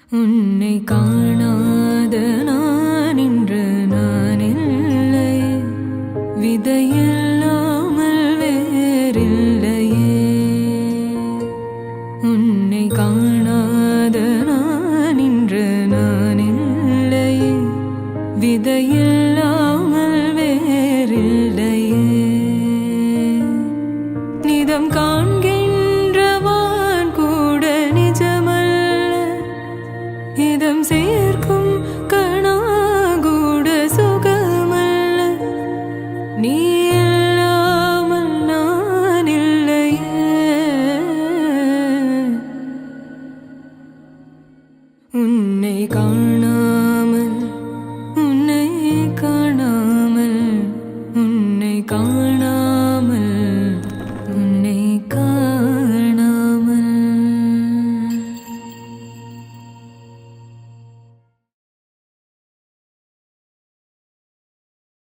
உன்னை காணாத நான் இன்று நான் இல்லை, விதையில்லாமல் வேறில்லையே. உன்னை காணாத நான் இன்று நான் இல்லை, விதையில்லாமல் வேறில்லையே. நிதம் காண்கின்றவான் கூட நிஜமல்ல, இதம் சேர்க்கும் கணா கூட சுகமல்ல. நீ இல்லாமல் நான் இல்லையே. உன்னை காணா